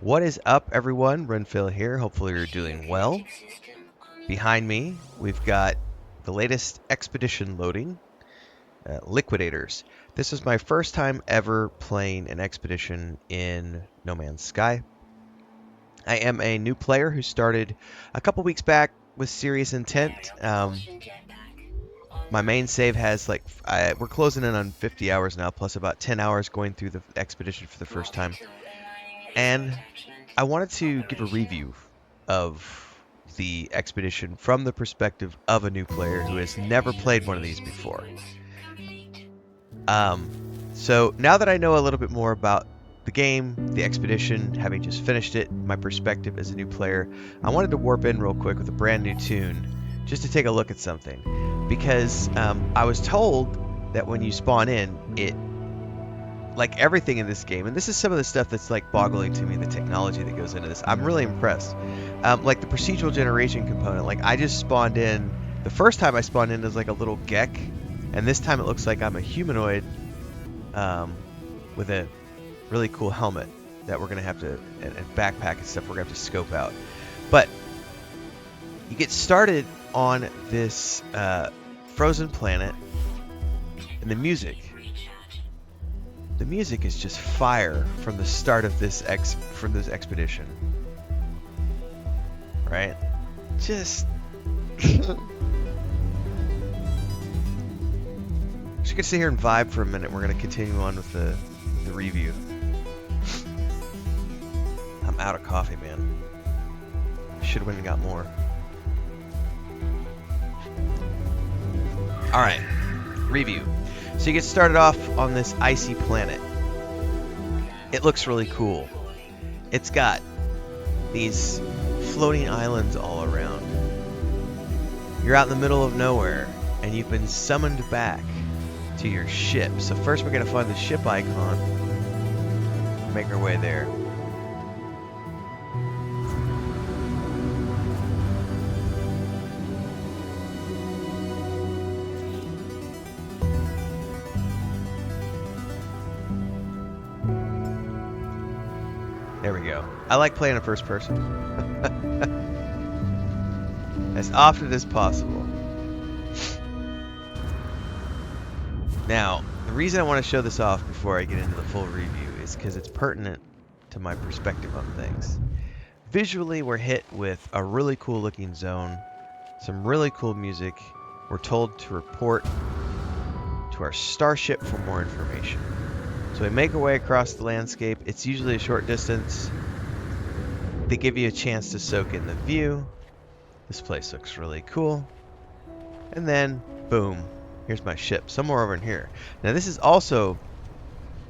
What is up, everyone? Renfail here. Hopefully you're doing well. Behind me, we've got the latest expedition loading, Liquidators. This is my first time ever playing an expedition in No Man's Sky. I am a new player who started a couple weeks back with serious intent. My main save has we're closing in on 50 hours now, plus about 10 hours going through the expedition for the first time. And I wanted to give a review of the expedition from the perspective of a new player who has never played one of these before. So now that I know a little bit more about the game, the expedition, having just finished it, my perspective as a new player, I wanted to warp in real quick with a brand new tune just to take a look at something. Because I was told that when you spawn in, it, like everything in this game, and this is some of the stuff that's like boggling to me, the technology that goes into this. I'm really impressed. Like the procedural generation component, like I just spawned in, the first time I spawned in as like a little Gek, and this time it looks like I'm a humanoid with a really cool helmet that we're going to have to, and backpack and stuff we're going to have to scope out. But you get started on this frozen planet, and the music is just fire from the start of this expedition, right? Just just gonna sit here and vibe for a minute. We're gonna continue on with the review. I'm out of coffee, man. Should have went and got more. All right, review. So you get started off on this icy planet. It looks really cool. It's got these floating islands all around. You're out in the middle of nowhere, and you've been summoned back to your ship. So first we're going to find the ship icon, make our way there. There we go. I like playing in first person. As often as possible. Now, the reason I want to show this off before I get into the full review is because it's pertinent to my perspective on things. Visually, we're hit with a really cool looking zone, some really cool music. We're told to report to our starship for more information. So we make our way across the landscape. It's usually a short distance. They give you a chance to soak in the view. This place looks really cool. And then, boom, here's my ship, somewhere over in here. Now this is also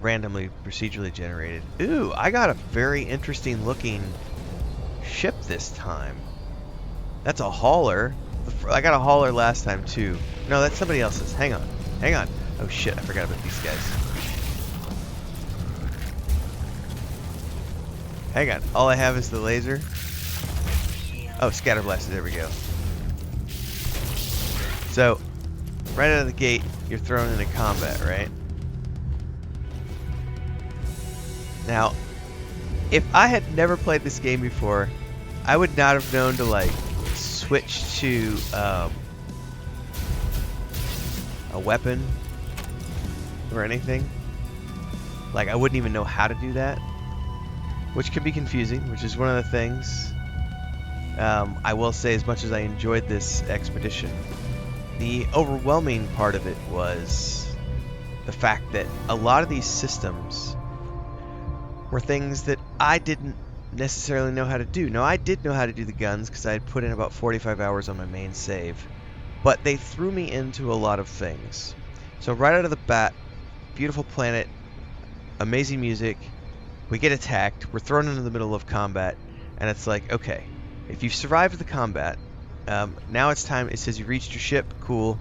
randomly procedurally generated. Ooh, I got a very interesting looking ship this time. That's a hauler. I got a hauler last time too. No, that's somebody else's. Hang on. Oh shit, I forgot about these guys. Hang on, all I have is the laser. Oh, scatter blaster, there we go. So, right out of the gate, you're thrown into combat, right? Now, if I had never played this game before, I would not have known to like switch to a weapon or anything. Like, I wouldn't even know how to do that. Which can be confusing, which is one of the things. I will say, as much as I enjoyed this expedition, the overwhelming part of it was the fact that a lot of these systems were things that I didn't necessarily know how to do. Now, I did know how to do the guns because I had put in about 45 hours on my main save, but they threw me into a lot of things. So right out of the bat, beautiful planet, amazing music. We get attacked, we're thrown into the middle of combat, and it's like, okay, if you've survived the combat, now it's time. It says you reached your ship, cool.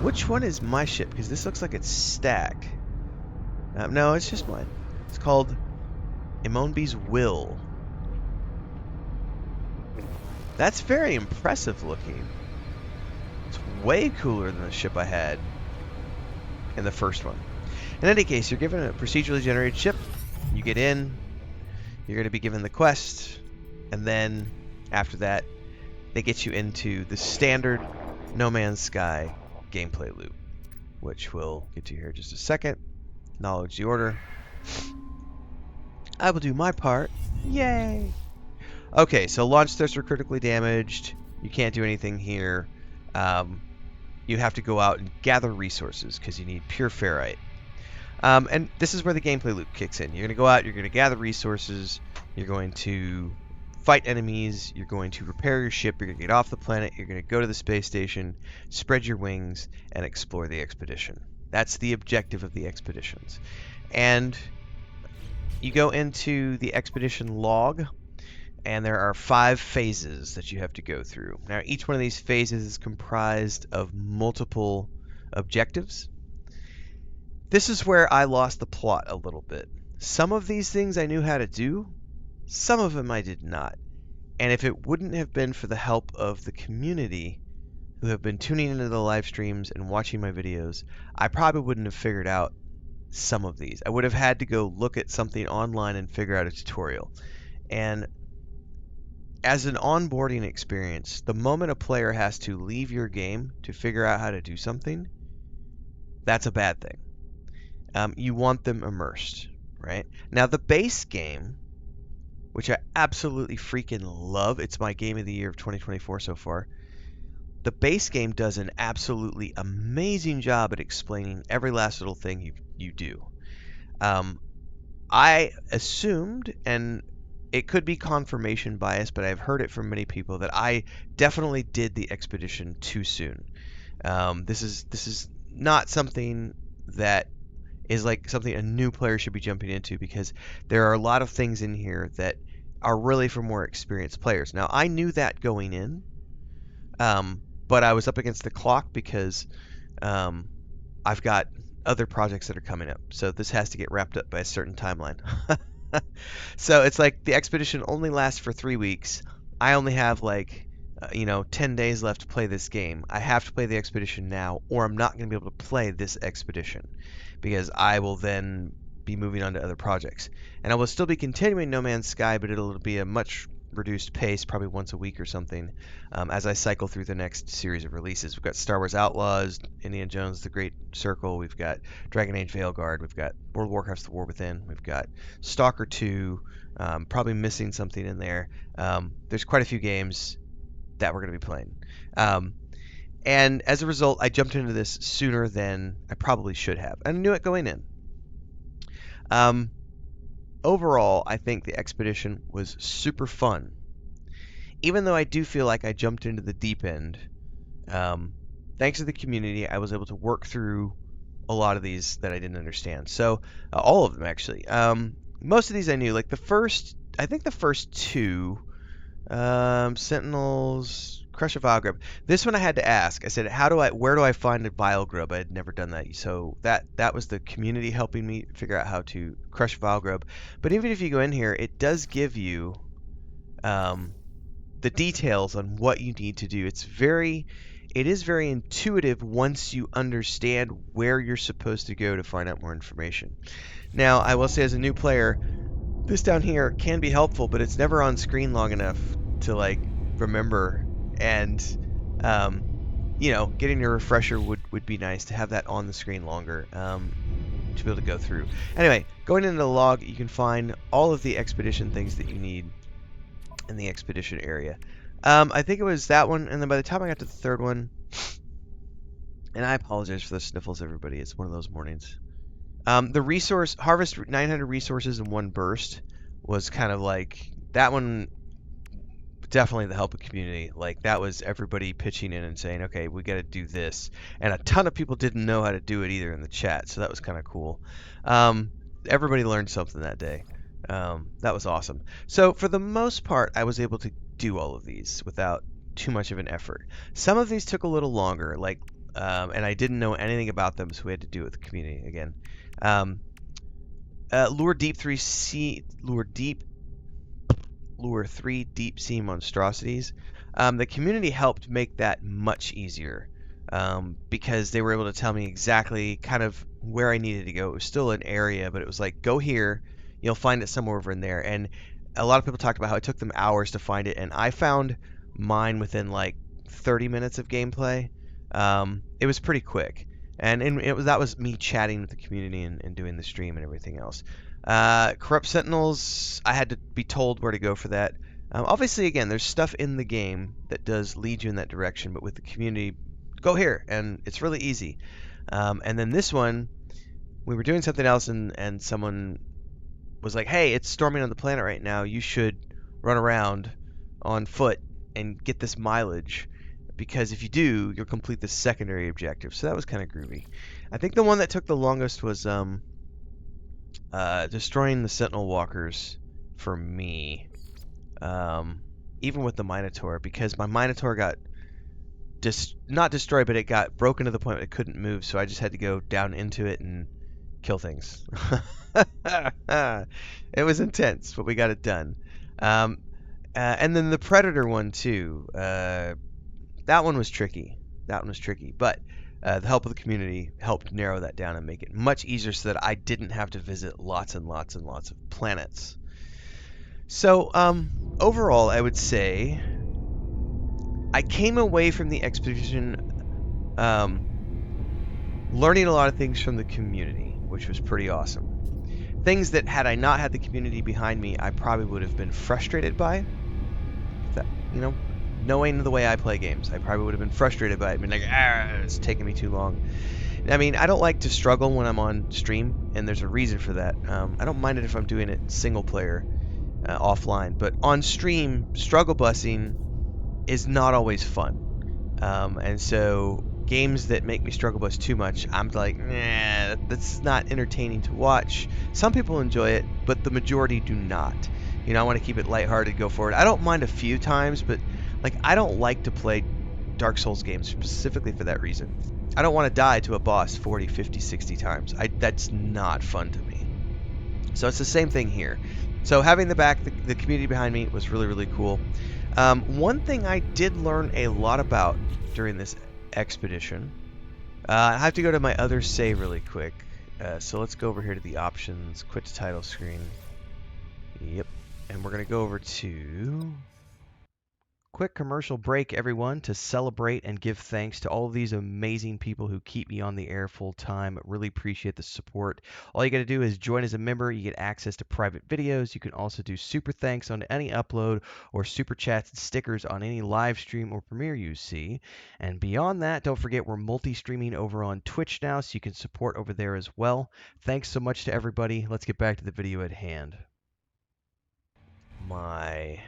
Which one is my ship? Because this looks like it's stacked. No, it's just mine. It's called Imonbe's Will. That's very impressive looking. It's way cooler than the ship I had in the first one. In any case, you're given a procedurally generated ship. You get in, you're going to be given the quest, and then after that, they get you into the standard No Man's Sky gameplay loop, which we'll get to here in just a second. Acknowledge the order. I will do my part. Yay! Okay, so launch thrusts are critically damaged. You can't do anything here. You have to go out and gather resources because you need pure ferrite. And this is where the gameplay loop kicks in. You're going to go out, you're going to gather resources, you're going to fight enemies, you're going to repair your ship, you're going to get off the planet, you're going to go to the space station, spread your wings, and explore the expedition. That's the objective of the expeditions. And you go into the expedition log, and there are 5 phases that you have to go through. Now, each one of these phases is comprised of multiple objectives. This is where I lost the plot a little bit. Some of these things I knew how to do, some of them I did not. And if it wouldn't have been for the help of the community who have been tuning into the live streams and watching my videos, I probably wouldn't have figured out some of these. I would have had to go look at something online and figure out a tutorial. And as an onboarding experience, the moment a player has to leave your game to figure out how to do something, that's a bad thing. You want them immersed, right? Now, the base game, which I absolutely freaking love, it's my game of the year of 2024 so far. The base game does an absolutely amazing job at explaining every last little thing you do. I assumed, and it could be confirmation bias, but I've heard it from many people, that I definitely did the expedition too soon. This is not something that is like something a new player should be jumping into, because there are a lot of things in here that are really for more experienced players. Now, I knew that going in, but I was up against the clock because I've got other projects that are coming up, so this has to get wrapped up by a certain timeline. So it's like the expedition only lasts for 3 weeks. I only have 10 days left to play this game. I have to play the expedition now, or I'm not going to be able to play this expedition, because I will then be moving on to other projects. And I will still be continuing No Man's Sky, but it'll be a much reduced pace, probably once a week or something, as I cycle through the next series of releases. We've got Star Wars Outlaws, Indiana Jones, The Great Circle, we've got Dragon Age Veilguard, we've got World of Warcraft's The War Within, we've got Stalker 2, probably missing something in there. There's quite a few games that we're going to be playing. And as a result, I jumped into this sooner than I probably should have. I knew it going in. Overall, I think the expedition was super fun. Even though I do feel like I jumped into the deep end, thanks to the community, I was able to work through a lot of these that I didn't understand. So, all of them, actually. Most of these I knew. Like the first 2, Sentinels, Crush a Vile Grub. This one I had to ask. I said, where do I find a Vile Grub? I had never done that. So that was the community helping me figure out how to crush Vile Grub. But even if you go in here, it does give you the details on what you need to do. It is very intuitive once you understand where you're supposed to go to find out more information. Now, I will say, as a new player, this down here can be helpful, but it's never on screen long enough to remember. And getting a refresher would be nice, to have that on the screen longer, to be able to go through. Anyway, going into the log, you can find all of the expedition things that you need in the expedition area. I think it was that one, and then by the time I got to the third one, and I apologize for the sniffles, everybody, it's one of those mornings. The resource harvest 900 resources in one burst was kind of like that one. Definitely the help of community. That was everybody pitching in and saying, okay, we got to do this. And a ton of people didn't know how to do it either in the chat, so that was kind of cool. Everybody learned something that day. That was awesome. So for the most part, I was able to do all of these without too much of an effort. Some of these took a little longer, and I didn't know anything about them, so we had to do it with the community again. Lure 3 deep sea monstrosities. The community helped make that much easier, because they were able to tell me exactly kind of where I needed to go. It was still an area, but it was like, go here, you'll find it somewhere over in there. And a lot of people talked about how it took them hours to find it, and I found mine within like 30 minutes of gameplay. It was pretty quick, and that was me chatting with the community and doing the stream and everything else. Corrupt Sentinels, I had to be told where to go for that. Obviously, again, there's stuff in the game that does lead you in that direction, but with the community, go here, and it's really easy. And then this one, we were doing something else, and someone was like, hey, it's storming on the planet right now. You should run around on foot and get this mileage, because if you do, you'll complete the secondary objective. So that was kind of groovy. I think the one that took the longest was destroying the Sentinel Walkers for me. Even with the Minotaur, because my Minotaur got not destroyed, but it got broken to the point that it couldn't move, so I just had to go down into it and kill things. It was intense, but we got it done. And then the Predator one too. That one was tricky. But the help of the community helped narrow that down and make it much easier, so that I didn't have to visit lots and lots and lots of planets. So overall, I would say I came away from the expedition learning a lot of things from the community, which was pretty awesome. Things that, had I not had the community behind me, I probably would have been frustrated by. That, knowing the way I play games, I probably would have been frustrated by it. Been like, it's taking me too long. I mean, I don't like to struggle when I'm on stream, and there's a reason for that. I don't mind it if I'm doing it single player, offline, but on stream, struggle busing is not always fun. And so games that make me struggle bus too much, I'm like, nah, that's not entertaining to watch. Some people enjoy it, but the majority do not. I want to keep it lighthearted, go forward. I don't mind a few times, but I don't like to play Dark Souls games specifically for that reason. I don't want to die to a boss 40, 50, 60 times. That's not fun to me. So it's the same thing here. So having the community behind me was really, really cool. One thing I did learn a lot about during this expedition, I have to go to my other save really quick. So let's go over here to the options, quit to title screen. Yep. And we're going to go over to quick commercial break, everyone, to celebrate and give thanks to all of these amazing people who keep me on the air full time. Really appreciate the support. All you got to do is join as a member. You get access to private videos. You can also do super thanks on any upload, or super chats and stickers on any live stream or premiere you see. And beyond that, don't forget we're multi-streaming over on Twitch now, so you can support over there as well. Thanks so much to everybody. Let's get back to the video at hand. My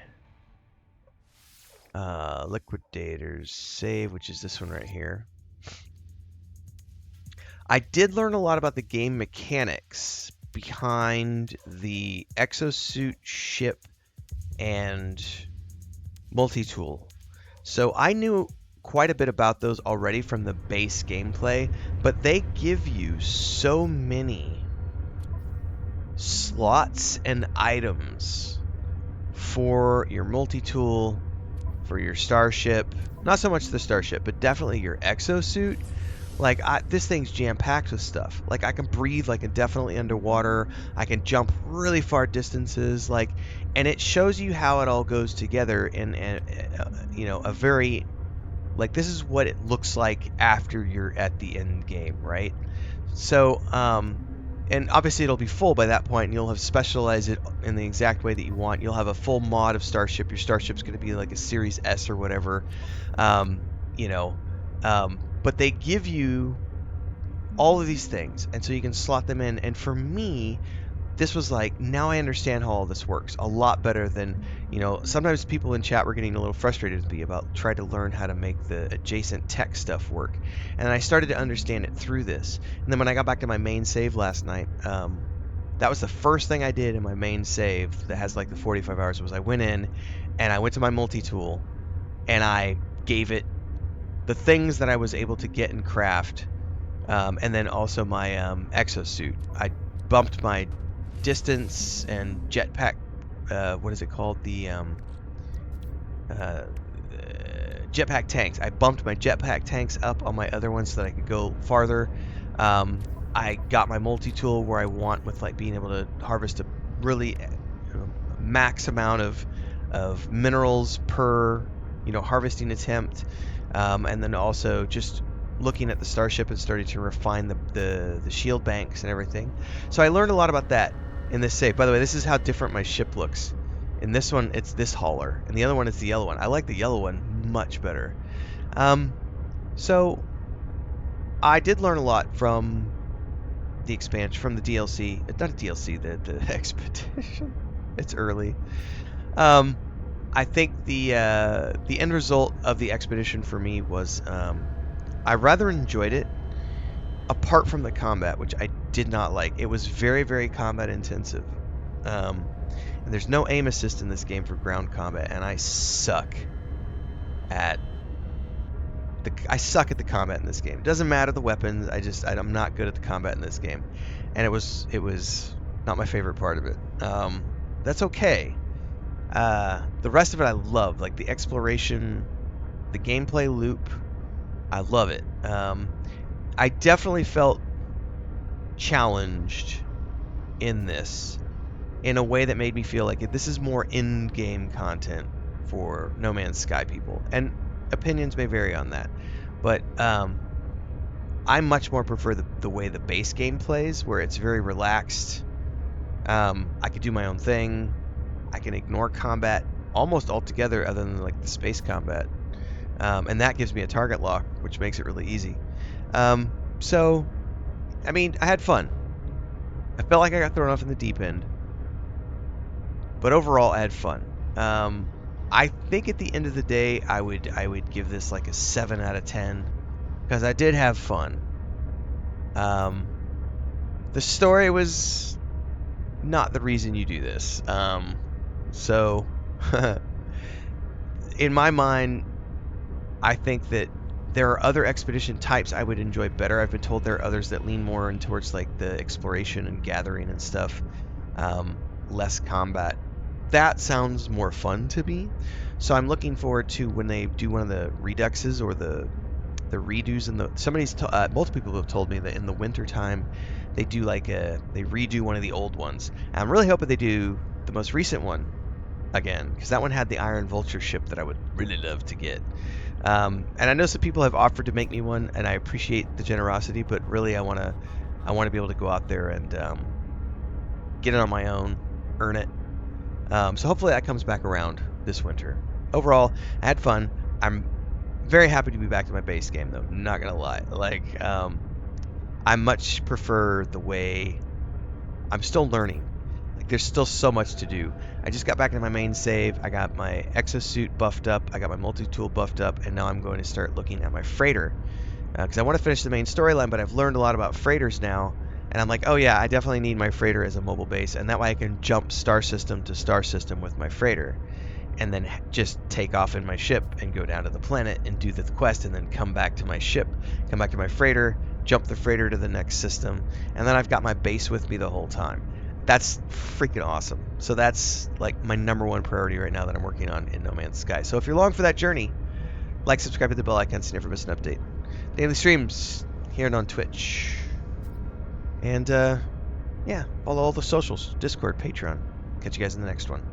Liquidators save, which is this one right here. I did learn a lot about the game mechanics behind the exosuit, ship, and multi-tool. So I knew quite a bit about those already from the base gameplay, but they give you so many slots and items for your multi-tool, for your starship. Not so much the starship, but definitely your exosuit. This thing's jam-packed with stuff. I can breathe indefinitely underwater. I can jump really far distances. And it shows you how it all goes together in a very, this is what it looks like after you're at the end game, right? So, and obviously it'll be full by that point, and you'll have specialized it in the exact way that you want. You'll have a full mod of starship. Your starship's going to be like a Series S or whatever, but they give you all of these things, and so you can slot them in. And for me, this was now I understand how all this works a lot better than, sometimes people in chat were getting a little frustrated with me about trying to learn how to make the adjacent tech stuff work. And I started to understand it through this. And then when I got back to my main save last night, that was the first thing I did in my main save that has the 45 hours, was I went in and I went to my multi-tool and I gave it the things that I was able to get and craft, and then also my exosuit. I bumped my distance and jetpack, what is it called? The jetpack tanks. I bumped my jetpack tanks up on my other ones so that I could go farther. I got my multi-tool where I want, with being able to harvest a really max amount of minerals per harvesting attempt, and then also just looking at the starship and starting to refine the shield banks and everything. So I learned a lot about that in this save. By the way, this is how different my ship looks. In this one, it's this hauler, and the other one is the yellow one. I like the yellow one much better. So I did learn a lot from the expansion, from the DLC. Not a DLC, the expedition. It's early. I think the end result of the expedition for me was I rather enjoyed it, apart from the combat, which I did not like. It was very, very combat intensive. And there's no aim assist in this game for ground combat, and I suck at the combat in this game. It doesn't matter the weapons. I'm not good at the combat in this game, and it was not my favorite part of it. That's okay. The rest of it I love, like the exploration, the gameplay loop. I love it. I definitely felt challenged in this in a way that made me feel like this is more in-game content for No Man's Sky people. And opinions may vary on that. But I much more prefer the way the base game plays, where it's very relaxed. I could do my own thing. I can ignore combat almost altogether other than like the space combat. And that gives me a target lock, which makes it really easy. So, I mean, I had fun. I felt like I got thrown off in the deep end. But overall, I had fun. I think at the end of the day, I would give this like a 7 out of 10. Because I did have fun. The story was not the reason you do this. So, in my mind, I think that there are other expedition types I would enjoy better. I've been told there are others that lean more in towards like the exploration and gathering and stuff, less combat. That sounds more fun to me. So I'm looking forward to when they do one of the reduxes or the redos. And multiple people have told me that in the winter time they do they redo one of the old ones. And I'm really hoping they do the most recent one again, because that one had the Iron Vulture ship that I would really love to get. And I know some people have offered to make me one, and I appreciate the generosity, but really I want to be able to go out there and get it on my own, earn it. So hopefully that comes back around this winter. Overall, I had fun. I'm very happy to be back to my base game, though. Not gonna lie. I much prefer the way I'm still learning. There's still so much to do. I just got back into my main save. I got my exosuit buffed up. I got my multi-tool buffed up, and now I'm going to start looking at my freighter because I want to finish the main storyline. But I've learned a lot about freighters now, and I'm like, oh yeah, I definitely need my freighter as a mobile base, and that way I can jump star system to star system with my freighter, and then just take off in my ship and go down to the planet and do the quest, and then come back to my ship, come back to my freighter, jump the freighter to the next system, and then I've got my base with me the whole time. That's freaking awesome. So that's like my number one priority right now that I'm working on in No Man's Sky. So if you're along for that journey, like, subscribe, hit the bell icon so you never miss an update. Daily streams here and on Twitch. And yeah, follow all the socials, Discord, Patreon. Catch you guys in the next one.